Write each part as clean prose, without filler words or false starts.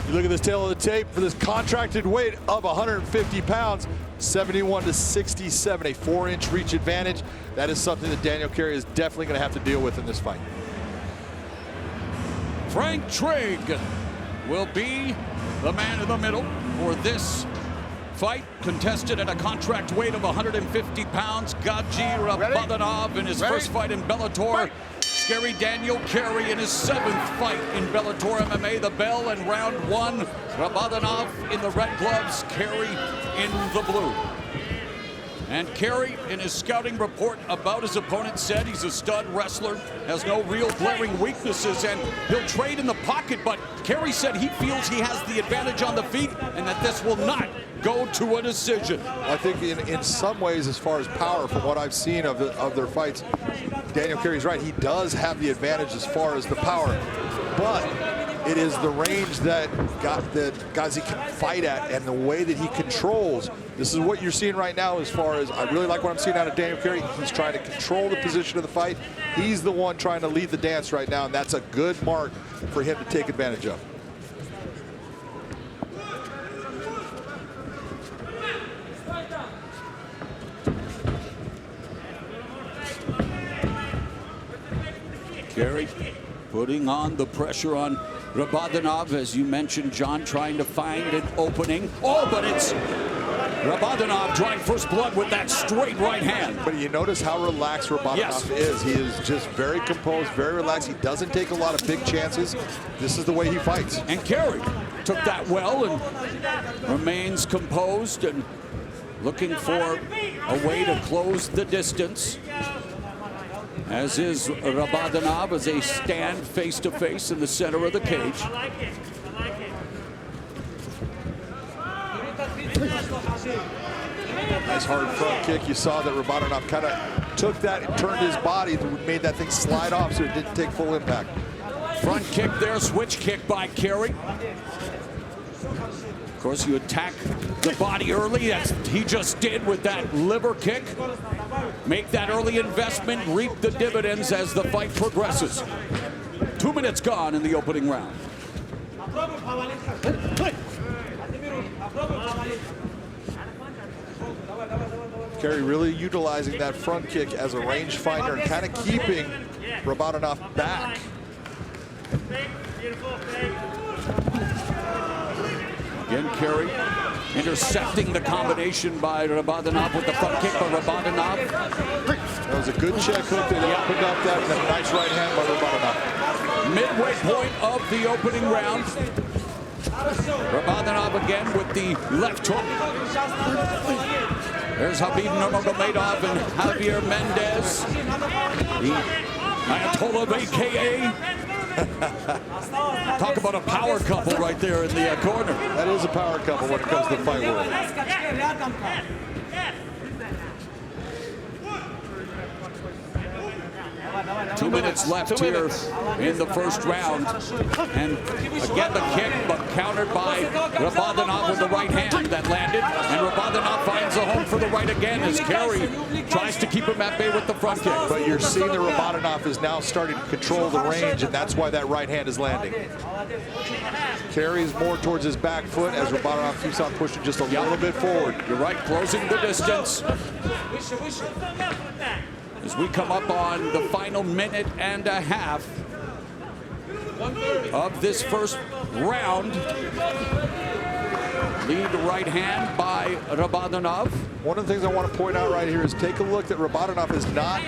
You look at this tail of the tape for this contracted weight of 150 pounds, 71 to 67, a 4-inch reach advantage. That is something that Daniel Carey is definitely going to have to deal with in this fight. Frank Trigg will be the man in the middle for this fight, contested at a contract weight of 150 pounds. Gadzhi Rabadanov in his first fight in Bellator. Scary Daniel Carey in his 7th fight in Bellator MMA. The bell in round 1. Rabadanov in the red gloves, Carey in the blue. And Carey, in his scouting report about his opponent, said he's a stud wrestler, has no real glaring weaknesses, and he'll trade in the pocket, but Carey said he feels he has the advantage on the feet and that this will not go to a decision. I think in some ways, as far as power, from what I've seen of their fights, Daniel Carey's right. He does have the advantage as far as the power, but it is the range that Gadzhi can fight at and the way that he controls. This is what you're seeing right now as far as, I really like what I'm seeing out of Daniel Carey. He's trying to control the position of the fight. He's the one trying to lead the dance right now, and that's a good mark for him to take advantage of. Carey putting on the pressure on Rabadanov, as you mentioned, John, trying to find an opening. Oh, but it's Rabadanov drawing first blood with that straight right hand. But you notice how relaxed Rabadanov is. He is just very composed, very relaxed. He doesn't take a lot of big chances. This is the way he fights. And Carey took that well and remains composed and looking for a way to close the distance. As is Rabadanov, as they stand face-to-face in the center of the cage. Nice hard front kick. You saw that Rabadanov kind of took that and turned his body, made that thing slide off so it didn't take full impact. Front kick there, switch kick by Carey. Of course, you attack the body early, as he just did with that liver kick. Make that early investment, reap the dividends as the fight progresses. 2 minutes gone in the opening round. Carey really utilizing that front kick as a range finder and kind of keeping Rabadanov back. Again, Carey intercepting the combination by Rabadanov with the front kick by Rabadanov. That was a good check hook that opened up that, and a nice right hand by Rabadanov. Midway point of the opening round. Rabadanov again with the left hook. There's Khabib Nurmagomedov and Javier Mendez. The Ayatollah of AKA. Talk about a power couple right there in the corner. That is a power couple when it comes to the fight world. 2 minutes left here in the first round. And again the kick, but countered by Rabadanov with the right hand that landed. And Rabadanov finds a home for the right again as Carey tries to keep him at bay with the front kick. But you're seeing that Rabadanov is now starting to control the range, and that's why that right hand is landing. Carries more towards his back foot as Rabadanov keeps on pushing just a little bit forward. You're right, closing the distance. As we come up on the final minute and a half of this first round. Lead right hand by Rabadanov. One of the things I want to point out right here is take a look that Rabadanov has not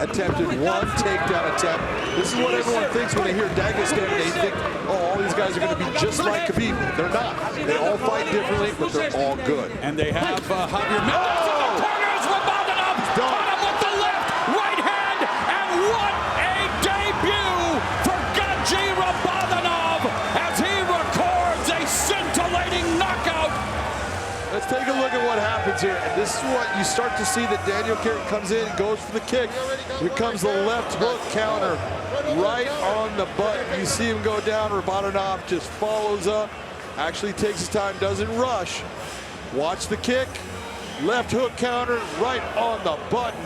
attempted one takedown attempt. This is what everyone thinks when they hear Dagestan. They think, oh, all these guys are going to be just like Khabib. They're not. They all fight differently, but they're all good. And they have Javier Mendez in the corners. Rabadanov on him with the left right hand. And what a debut for Gadzhi Rabadanov as he records a scintillating knockout. Let's take a look at what happens here. And this is what you start to see, that Daniel Carey comes in and goes for the kick. Here comes the left hook counter right on the button. You see him go down. Rabadanov just follows up, actually takes his time, doesn't rush. Watch the kick. Left hook counter right on the button.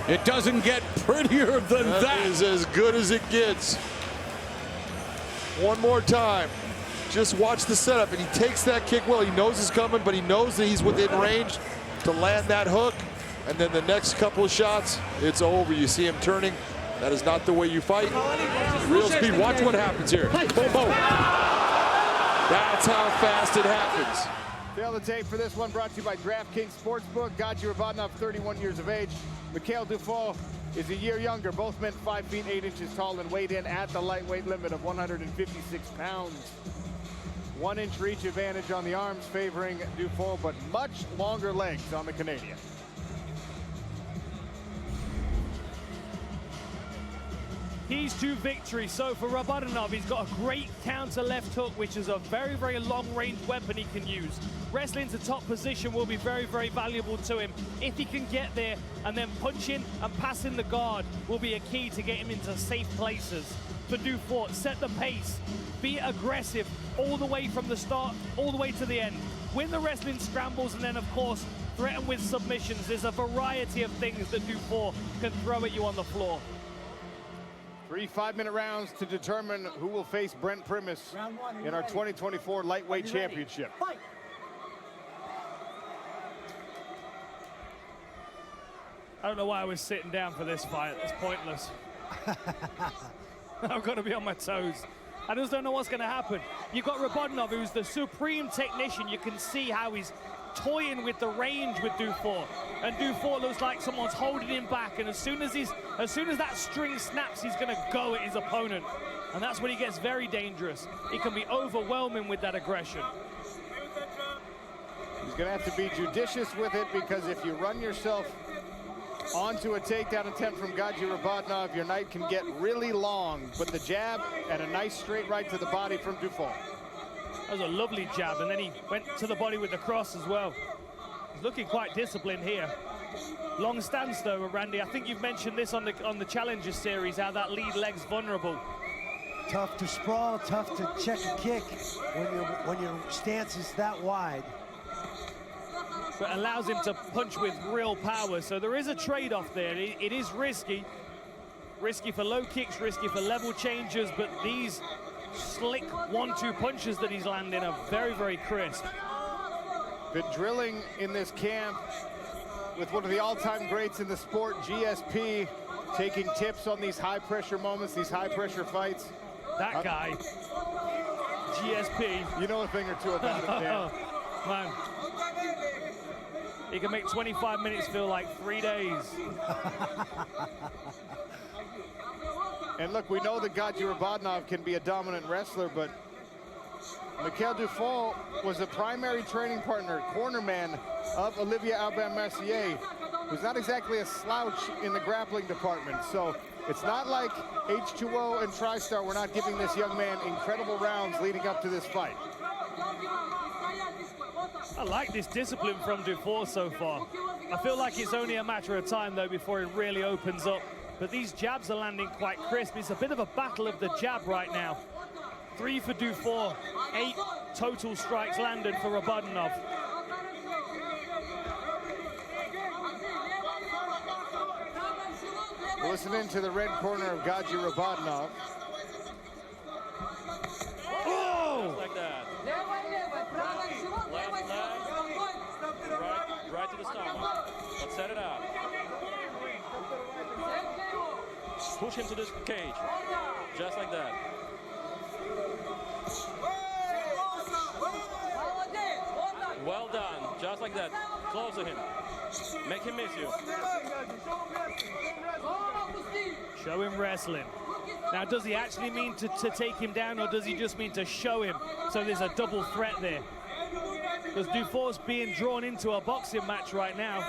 It doesn't get prettier than that. That is as good as it gets. One more time. Just watch the setup, and he takes that kick well. He knows it's coming, but he knows that he's within range to land that hook. And then the next couple of shots, it's over. You see him turning. That is not the way you fight. Real speed. Watch what happens here. Boom, boom. That's how fast it happens. Fail the tape for this one, brought to you by DraftKings Sportsbook. Gadzhi Rabadanov, 31 years of age. Mikhail Dufault is a year younger. Both men 5 feet 8 inches tall and weighed in at the lightweight limit of 156 pounds. 1 inch reach advantage on the arms favoring Dufault, but much longer legs on the Canadian. Keys to victory. So for Rabadanov, he's got a great counter left hook, which is a very, very long-range weapon he can use. Wrestling to top position will be very, very valuable to him. If he can get there, and then punching and passing the guard will be a key to get him into safe places. For Dufault, set the pace, be aggressive all the way from the start, all the way to the end. Win the wrestling scrambles, and then, of course, threaten with submissions. There's a variety of things that Dufault can throw at you on the floor. 3 5-minute rounds to determine who will face Brent Primus in our 2024 Lightweight Championship. I don't know why I was sitting down for this fight. It's pointless. I've got to be on my toes. I just don't know what's going to happen. You've got Rabadanov, who's the supreme technician. You can see how he's toying with the range with Dufault, and Dufault looks like someone's holding him back, and as soon as that string snaps, he's going to go at his opponent, and that's when he gets very dangerous. He can be overwhelming with that aggression. He's going to have to be judicious with it, because if you run yourself onto a takedown attempt from Gadzhi Rabadanov, your night can get really long. But the jab and a nice straight right to the body from Dufault. That was a lovely jab, and then he went to the body with the cross as well. He's looking quite disciplined here. Long stance though, Randy. I think you've mentioned this on the Challenger series, how that lead leg's vulnerable. Tough to sprawl, tough to check a kick when your stance is that wide. But allows him to punch with real power. So there is a trade-off there. It is risky. Risky for low kicks, risky for level changes, but these slick 1-2 punches that he's landing are very, very crisp. Been drilling in this camp with one of the all-time greats in the sport, GSP, taking tips on these high-pressure moments, these high-pressure fights. That guy, GSP. You know a thing or two about him, Dan. Man. He can make 25 minutes feel like 3 days. And look, we know that Gadzhi Rabadanov can be a dominant wrestler, but Mikhail Dufault was a primary training partner, cornerman of Olivier Aubin-Mercier, who's not exactly a slouch in the grappling department. So it's not like H2O and TriStar were not giving this young man incredible rounds leading up to this fight. I like this discipline from Dufault so far. I feel like it's only a matter of time, though, before it really opens up. But these jabs are landing quite crisp. It's a bit of a battle of the jab right now. 3 for Dufault, 8 total strikes landed for Rabadanov. Listening to the red corner of Gadzhi Rabadanov. Oh! Like that. Left leg. Right to the stomach. Let's set it out. Push him to this cage. Just like that. Well done. Just like that. Close to him. Make him miss you. Show him wrestling. Now, does he actually mean to take him down, or does he just mean to show him? So there's a double threat there. Because Dufault's being drawn into a boxing match right now.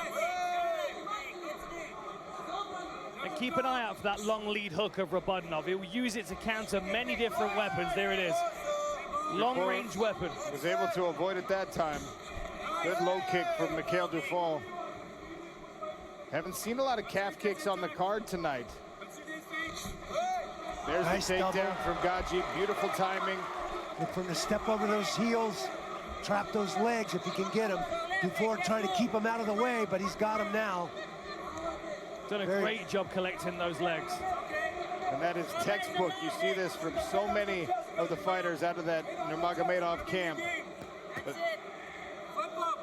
And keep an eye out for that long lead hook of Rabadanov. He'll use it to counter many different weapons. There it is. Long-range weapon. Was able to avoid it that time. Good low kick from Mikhail Dufault. Haven't seen a lot of calf kicks on the card tonight. There's nice the takedown double from Gadzhi. Beautiful timing. Look for him to step over those heels, trap those legs if he can get him. Dufault trying to keep him out of the way, but he's got him now. Done a great job collecting those legs. And that is textbook. You see this from so many of the fighters out of that Nurmagomedov camp. But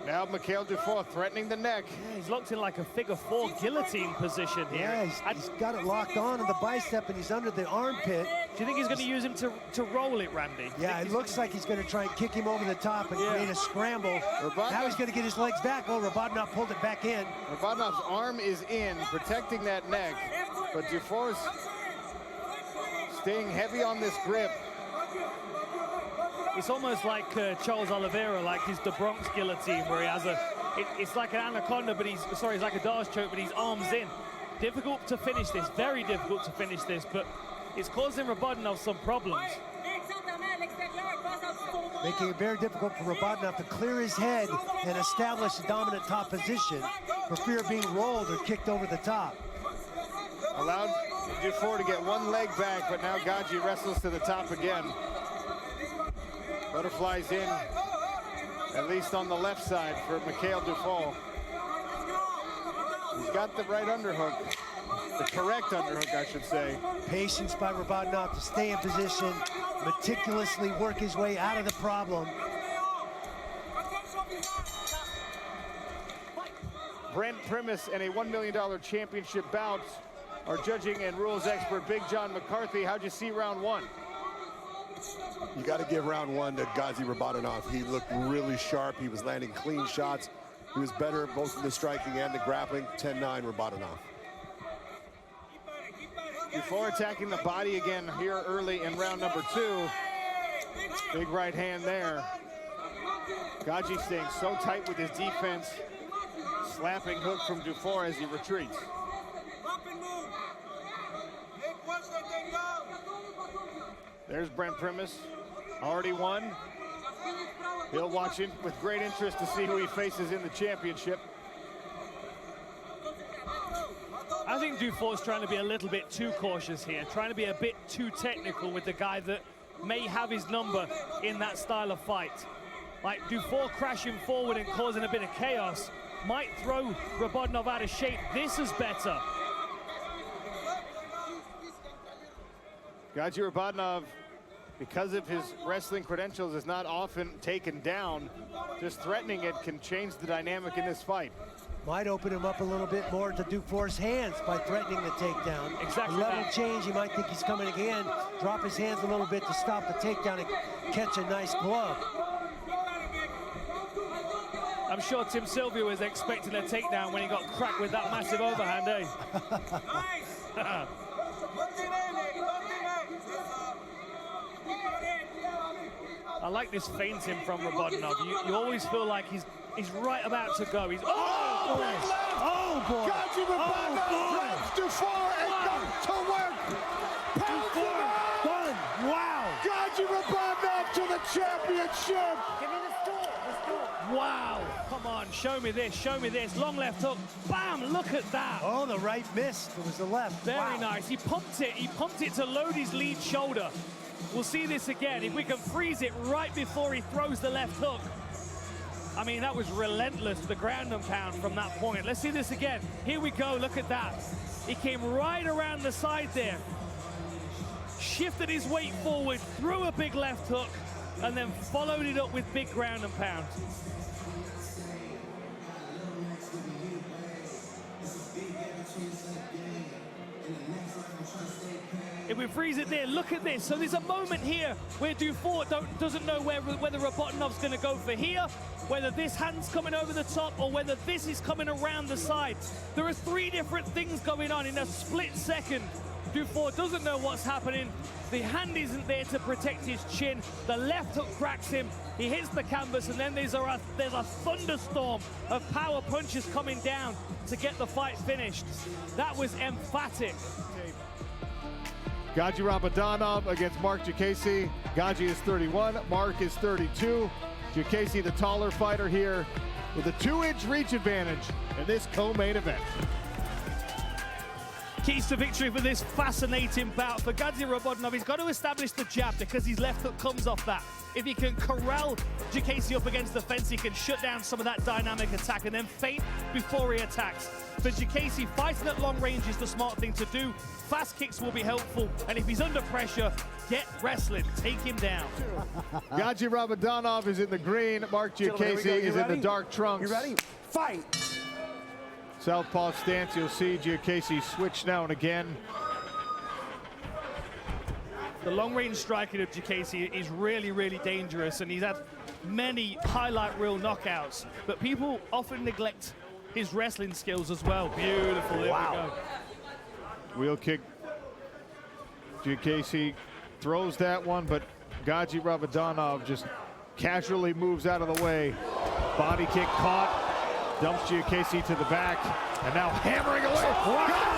now Mikhail Dufour threatening the neck. Yeah, he's locked in like a figure-4 guillotine position here. Yeah, he's got it locked on in the bicep, and he's under the armpit. Do you think he's going to use him to roll it, Randy? Yeah, it looks like he's going to try and kick him over the top and create a scramble. Now he's going to get his legs back. Oh, Rabadanov pulled it back in. Rabadonov's arm is in, protecting that neck, but Dufour's staying heavy on this grip. It's almost like Charles Oliveira, like his the Bronx guillotine, where he has it's like an anaconda, but it's like a Dars choke, but his arm's in. Difficult to finish this, very difficult to finish this, but it's causing Rabadanov some problems. Making it very difficult for Rabadanov to clear his head and establish a dominant top position for fear of being rolled or kicked over the top. Allowed Dufour to get one leg back, but now Gadzhi wrestles to the top again. Butterflies in, at least on the left side for Mikhail Dufour. He's got the right underhook, the correct underhook, I should say. Patience by Rabadanov to stay in position, meticulously work his way out of the problem. Brent Primus and a $1 million championship bout. Our judging and rules expert, Big John McCarthy. How'd you see round one? You got to give round one to Gadzhi Rabadanov. He looked really sharp. He was landing clean shots. He was better both in the striking and the grappling. 10-9 Rabadanov. Before attacking the body again here early in round number 2. Big right hand there. Gadzhi staying so tight with his defense. Slapping hook from Dufour as he retreats. There's Brent Primus, already won. He'll watch it with great interest to see who he faces in the championship. I think Dufour's trying to be a little bit too cautious here, trying to be a bit too technical with the guy that may have his number in that style of fight. Like Dufour crashing forward and causing a bit of chaos might throw Rabadanov out of shape. This is better. Gadzhi Rabadanov, because of his wrestling credentials, is not often taken down. Just threatening it can change the dynamic in this fight. Might open him up a little bit more to Dufour's hands by threatening the takedown. Exactly. A level change, he might think he's coming again, drop his hands a little bit to stop the takedown and catch a nice glove. I'm sure Tim Sylvia was expecting a takedown when he got cracked with that massive overhand, eh? I like this feinting from Rabadanov. You always feel like he's right about to go. He's Oh boy! Gadzhi Rabadanov grabs Dufour and goes to work. Pounds him out. Done. Wow. Gadzhi Rabadanov to the championship. Give me the stool. wow! Come on, show me this. Show me this. Long left hook. Bam! Look at that. Oh, the right missed. It was the left. Very nice. He pumped it. He pumped it to load his lead shoulder. We'll see this again. If we can freeze it right before he throws the left hook. I mean, that was relentless, the ground and pound from that point. Let's see this again. Here we go, look at that. He came right around the side there, shifted his weight forward, threw a big left hook, and then followed it up with big ground and pound. If we freeze it there, look at this. So there's a moment here where Dufour doesn't know whether Rabadonov's going to go for here, whether this hand's coming over the top, or whether this is coming around the side. There are 3 different things going on in a split second. Dufour doesn't know what's happening. The hand isn't there to protect his chin. The left hook cracks him. He hits the canvas, and then there's a thunderstorm of power punches coming down to get the fight finished. That was emphatic. Gadzhi Rabadanov against Mark Diakiese. Gadzhi is 31, Mark is 32. Diakiese, the taller fighter here, with a 2-inch reach advantage in this co-main event. Keys to victory for this fascinating bout. For Gadzhi Rabadanov, he's got to establish the jab because his left hook comes off that. If he can corral Jiu-Jitsu up against the fence, he can shut down some of that dynamic attack and then feint before he attacks. For Jiu-Jitsu, fighting at long range is the smart thing to do. Fast kicks will be helpful, and if he's under pressure, get wrestling, take him down. Gadzhi Rabadanov is in the green. Mark Jiu-Jitsu is in the dark trunks. You ready? Fight! Southpaw stance, you'll see Jiu-Jitsu switch now and again. The long-range striking of Jiu-Jitsu is really, really dangerous, and he's had many highlight reel knockouts, but people often neglect his wrestling skills as well. Beautiful, there we go. Wheel kick. Jiu-Jitsu throws that one, but Gadzhi Rabadanov just casually moves out of the way. Body kick caught, dumps Jiu-Jitsu to the back, and now hammering away. Gadzhi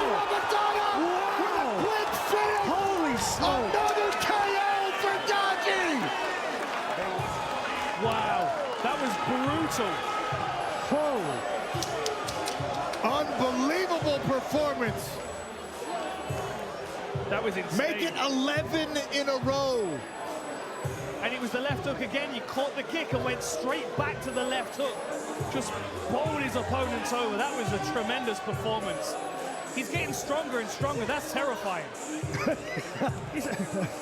Rabadanov with a quick finish. Holy smoke! Another KO for Gadzhi. Wow, that was brutal. Unbelievable performance. That was insane. Make it 11 in a row. And it was the left hook again. He caught the kick and went straight back to the left hook. Just bowled his opponents over. That was a tremendous performance. He's getting stronger and stronger. That's terrifying.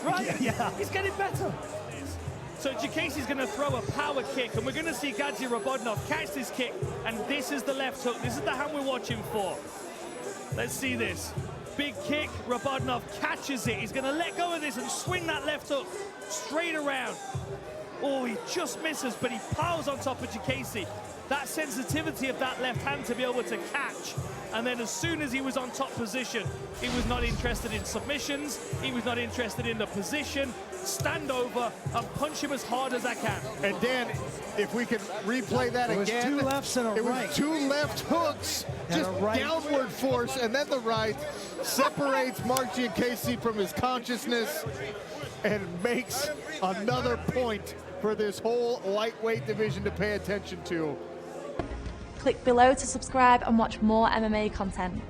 Right? Yeah. He's getting better. So Jiu-Jitsu's going to throw a power kick, and we're going to see Gadzhi Rabadanov catch this kick, and this is the left hook. This is the hand we're watching for. Let's see this. Big kick, Rabadanov catches it. He's going to let go of this and swing that left hook straight around. Oh, he just misses, but he piles on top of Jiu-Jitsu. That sensitivity of that left hand to be able to catch. And then as soon as he was on top position, he was not interested in submissions. He was not interested in the position. Stand over and punch him as hard as I can. And Dan, if we can replay that again. It was two lefts and a right. It was two left hooks, just downward force, and then the right separates Mark Jiu-Jitsu from his consciousness and makes another point for this whole lightweight division to pay attention to. Click below to subscribe and watch more MMA content.